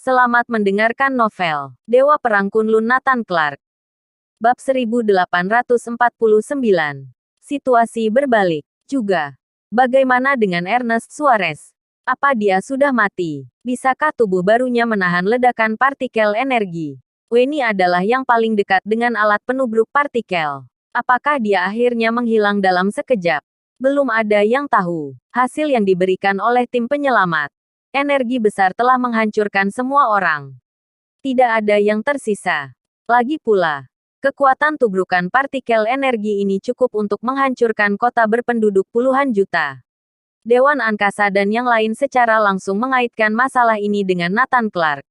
Selamat mendengarkan novel Dewa Perang Kunlun Nathan Clark. Bab 1849. Situasi berbalik. Juga. Bagaimana dengan Ernest Suarez? Apa dia sudah mati? Bisakah tubuh barunya menahan ledakan partikel energi? Weni adalah yang paling dekat dengan alat penubruk partikel. Apakah dia akhirnya menghilang dalam sekejap? Belum ada yang tahu. Hasil yang diberikan oleh tim penyelamat. Energi besar telah menghancurkan semua orang. Tidak ada yang tersisa. Lagi pula, kekuatan tubrukan partikel energi ini cukup untuk menghancurkan kota berpenduduk puluhan juta. Dewan Angkasa dan yang lain secara langsung mengaitkan masalah ini dengan Nathan Clark.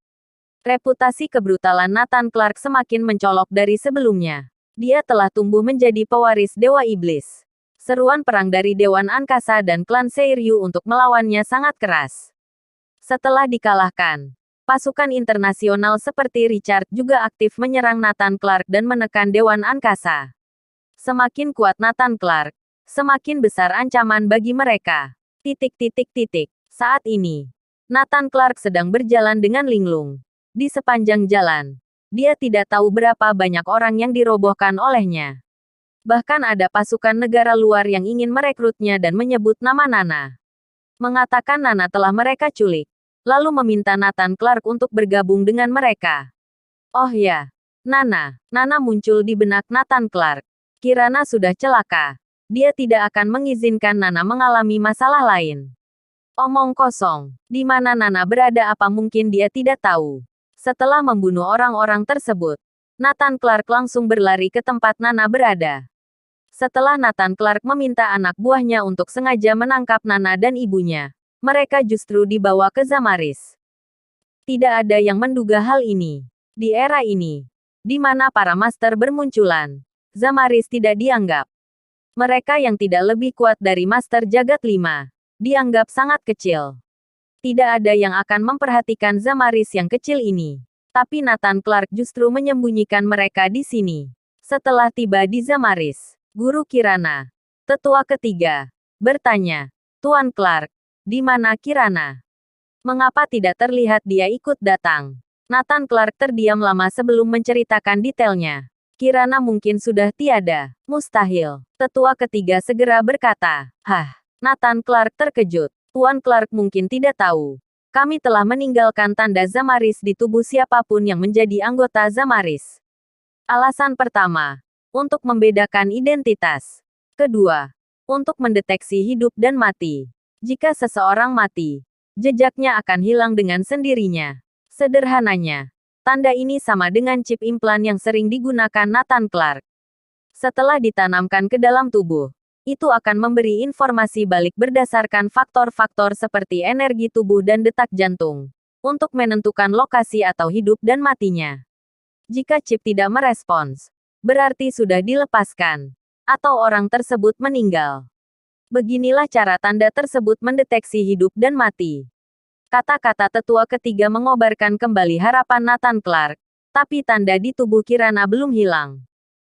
Reputasi kebrutalan Nathan Clark semakin mencolok dari sebelumnya. Dia telah tumbuh menjadi pewaris Dewa Iblis. Seruan perang dari Dewan Angkasa dan klan Seiryu untuk melawannya sangat keras. Setelah dikalahkan, pasukan internasional seperti Richard juga aktif menyerang Nathan Clark dan menekan Dewan Angkasa. Semakin kuat Nathan Clark, semakin besar ancaman bagi mereka. Saat ini, Nathan Clark sedang berjalan dengan linglung. Di sepanjang jalan, dia tidak tahu berapa banyak orang yang dirobohkan olehnya. Bahkan ada pasukan negara luar yang ingin merekrutnya dan menyebut nama Nana. Mengatakan Nana telah mereka culik, lalu meminta Nathan Clark untuk bergabung dengan mereka. Oh ya, Nana muncul di benak Nathan Clark. Kirana sudah celaka. Dia tidak akan mengizinkan Nana mengalami masalah lain. Omong kosong. Di mana Nana berada apa mungkin dia tidak tahu. Setelah membunuh orang-orang tersebut, Nathan Clark langsung berlari ke tempat Nana berada. Setelah Nathan Clark meminta anak buahnya untuk sengaja menangkap Nana dan ibunya, mereka justru dibawa ke Zamaris. Tidak ada yang menduga hal ini. Di era ini, di mana para master bermunculan, Zamaris tidak dianggap. Mereka yang tidak lebih kuat dari Master Jagat 5, dianggap sangat kecil. Tidak ada yang akan memperhatikan Zamaris yang kecil ini. Tapi Nathan Clark justru menyembunyikan mereka di sini. Setelah tiba di Zamaris, Guru Kirana, tetua ketiga, bertanya, Tuan Clark, di mana Kirana? Mengapa tidak terlihat dia ikut datang? Nathan Clark terdiam lama sebelum menceritakan detailnya. Kirana mungkin sudah tiada. Mustahil. Tetua ketiga segera berkata, Hah? Nathan Clark terkejut. Tuan Clark mungkin tidak tahu. Kami telah meninggalkan tanda Zamaris di tubuh siapapun yang menjadi anggota Zamaris. Alasan pertama, untuk membedakan identitas. Kedua, untuk mendeteksi hidup dan mati. Jika seseorang mati, jejaknya akan hilang dengan sendirinya. Sederhananya, tanda ini sama dengan chip implan yang sering digunakan Nathan Clark. Setelah ditanamkan ke dalam tubuh, itu akan memberi informasi balik berdasarkan faktor-faktor seperti energi tubuh dan detak jantung, untuk menentukan lokasi atau hidup dan matinya. Jika chip tidak merespons, berarti sudah dilepaskan, atau orang tersebut meninggal. Beginilah cara tanda tersebut mendeteksi hidup dan mati. Kata-kata tetua ketiga mengobarkan kembali harapan Nathan Clark, tapi tanda di tubuh Kirana belum hilang.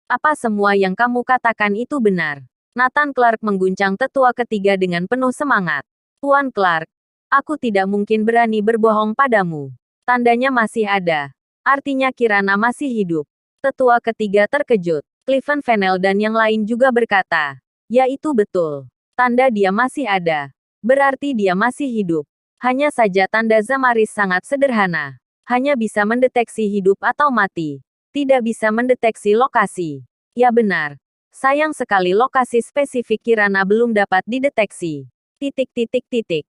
Apa semua yang kamu katakan itu benar? Nathan Clark mengguncang tetua ketiga dengan penuh semangat. Tuan Clark, aku tidak mungkin berani berbohong padamu. Tandanya masih ada. Artinya Kirana masih hidup. Tetua ketiga terkejut. Cliven Fennel dan yang lain juga berkata, ya itu betul. Tanda dia masih ada. Berarti dia masih hidup. Hanya saja tanda Zamaris sangat sederhana. Hanya bisa mendeteksi hidup atau mati. Tidak bisa mendeteksi lokasi. Ya benar. Sayang sekali lokasi spesifik Kirana belum dapat dideteksi.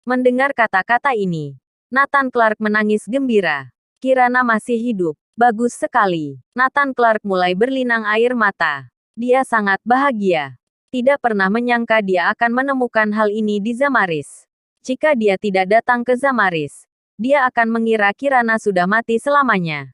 Mendengar kata-kata ini, Nathan Clark menangis gembira. Kirana masih hidup. Bagus sekali. Nathan Clark mulai berlinang air mata. Dia sangat bahagia. Tidak pernah menyangka dia akan menemukan hal ini di Zamaris. Jika dia tidak datang ke Zamaris, dia akan mengira Kirana sudah mati selamanya.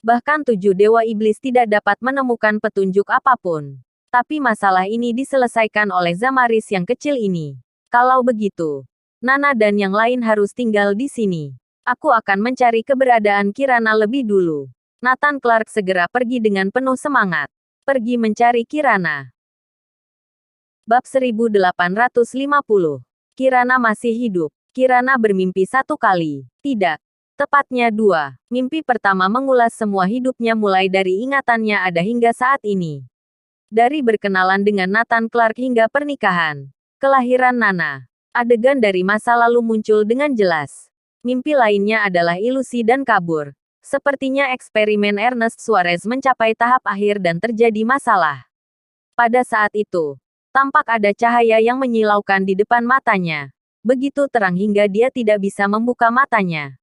Bahkan 7 dewa iblis tidak dapat menemukan petunjuk apapun. Tapi masalah ini diselesaikan oleh Zamaris yang kecil ini. Kalau begitu, Nana dan yang lain harus tinggal di sini. Aku akan mencari keberadaan Kirana lebih dulu. Nathan Clark segera pergi dengan penuh semangat. Pergi mencari Kirana. Bab 1850. Kirana masih hidup. Kirana bermimpi satu kali. Tidak. Tepatnya 2. Mimpi pertama mengulas semua hidupnya mulai dari ingatannya ada hingga saat ini. Dari berkenalan dengan Nathan Clark hingga pernikahan. Kelahiran Nana. Adegan dari masa lalu muncul dengan jelas. Mimpi lainnya adalah ilusi dan kabur. Sepertinya eksperimen Ernest Suarez mencapai tahap akhir dan terjadi masalah. Pada saat itu, tampak ada cahaya yang menyilaukan di depan matanya. Begitu terang hingga dia tidak bisa membuka matanya.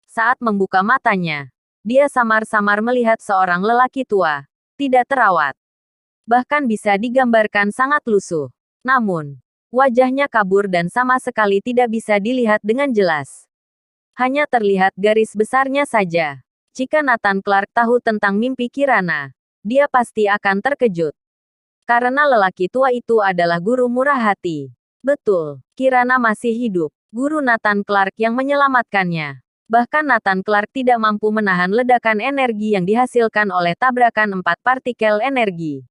Saat membuka matanya, dia samar-samar melihat seorang lelaki tua, tidak terawat. Bahkan bisa digambarkan sangat lusuh. Namun, wajahnya kabur dan sama sekali tidak bisa dilihat dengan jelas. Hanya terlihat garis besarnya saja. Jika Nathan Clark tahu tentang mimpi Kirana, dia pasti akan terkejut. Karena lelaki tua itu adalah guru murah hati. Betul, Kirana masih hidup. Guru Nathan Clark yang menyelamatkannya. Bahkan Nathan Clark tidak mampu menahan ledakan energi yang dihasilkan oleh tabrakan 4 partikel energi.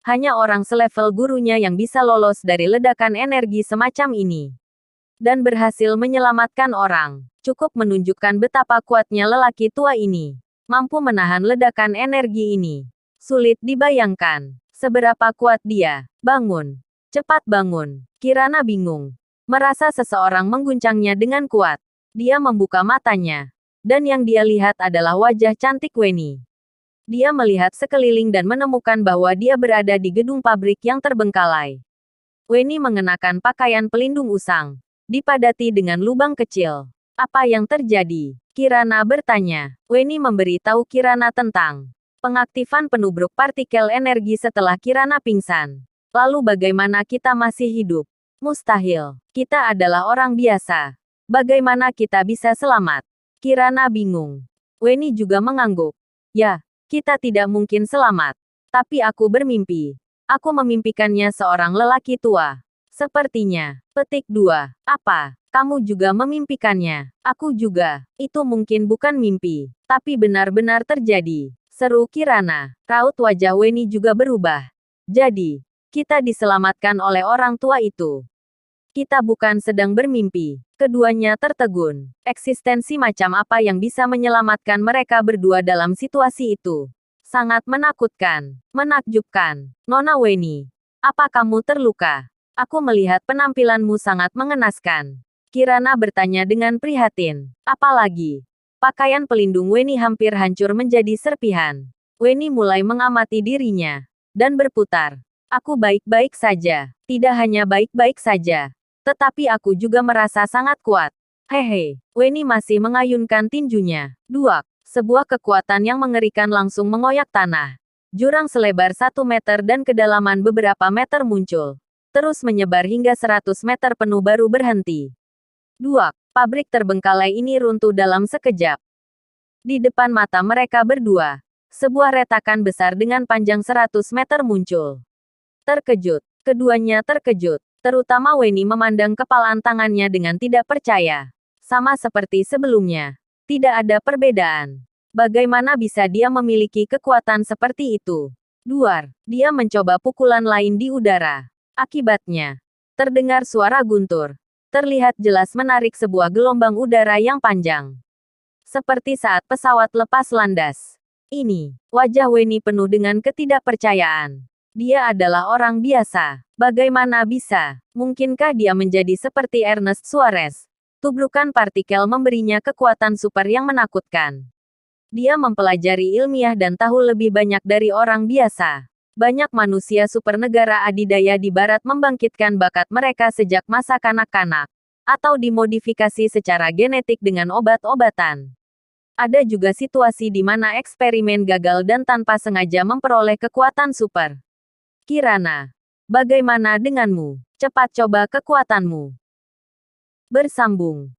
Hanya orang selevel gurunya yang bisa lolos dari ledakan energi semacam ini. Dan berhasil menyelamatkan orang. Cukup menunjukkan betapa kuatnya lelaki tua ini. Mampu menahan ledakan energi ini. Sulit dibayangkan. Seberapa kuat dia. Bangun. Cepat bangun. Kirana bingung. Merasa seseorang mengguncangnya dengan kuat. Dia membuka matanya. Dan yang dia lihat adalah wajah cantik Weni. Dia melihat sekeliling dan menemukan bahwa dia berada di gedung pabrik yang terbengkalai. Weni mengenakan pakaian pelindung usang. Dipadati dengan lubang kecil. Apa yang terjadi? Kirana bertanya. Weni memberi tahu Kirana tentang pengaktifan penubruk partikel energi setelah Kirana pingsan. Lalu bagaimana kita masih hidup? Mustahil. Kita adalah orang biasa. Bagaimana kita bisa selamat? Kirana bingung. Weni juga mengangguk. Ya, kita tidak mungkin selamat. Tapi aku bermimpi. Aku memimpikannya seorang lelaki tua. Sepertinya. Petik 2. Apa? Kamu juga memimpikannya. Aku juga. Itu mungkin bukan mimpi. Tapi benar-benar terjadi. Seru Kirana. Raut wajah Weni juga berubah. Jadi, kita diselamatkan oleh orang tua itu. Kita bukan sedang bermimpi. Keduanya tertegun. Eksistensi macam apa yang bisa menyelamatkan mereka berdua dalam situasi itu? Sangat menakutkan. Menakjubkan. Nona Weni. Apa kamu terluka? Aku melihat penampilanmu sangat mengenaskan. Kirana bertanya dengan prihatin. Apalagi, pakaian pelindung Weni hampir hancur menjadi serpihan. Weni mulai mengamati dirinya. Dan berputar. Aku baik-baik saja. Tidak hanya baik-baik saja. Tetapi aku juga merasa sangat kuat. Hehe. Weni masih mengayunkan tinjunya. Duak. Sebuah kekuatan yang mengerikan langsung mengoyak tanah. Jurang selebar 1 meter dan kedalaman beberapa meter muncul. Terus menyebar hingga 100 meter penuh baru berhenti. Duak. Pabrik terbengkalai ini runtuh dalam sekejap. Di depan mata mereka berdua, sebuah retakan besar dengan panjang 100 meter muncul. Terkejut. Keduanya terkejut. Terutama Weni memandang kepalan tangannya dengan tidak percaya. Sama seperti sebelumnya. Tidak ada perbedaan. Bagaimana bisa dia memiliki kekuatan seperti itu? Duar. Dia mencoba pukulan lain di udara. Akibatnya, terdengar suara guntur. Terlihat jelas menarik sebuah gelombang udara yang panjang. Seperti saat pesawat lepas landas. Ini, wajah Weni penuh dengan ketidakpercayaan. Dia adalah orang biasa. Bagaimana bisa? Mungkinkah dia menjadi seperti Ernest Suarez? Tubrukan partikel memberinya kekuatan super yang menakutkan. Dia mempelajari ilmiah dan tahu lebih banyak dari orang biasa. Banyak manusia super negara adidaya di barat membangkitkan bakat mereka sejak masa kanak-kanak. Atau dimodifikasi secara genetik dengan obat-obatan. Ada juga situasi di mana eksperimen gagal dan tanpa sengaja memperoleh kekuatan super. Kirana, bagaimana denganmu? Cepat coba kekuatanmu. Bersambung.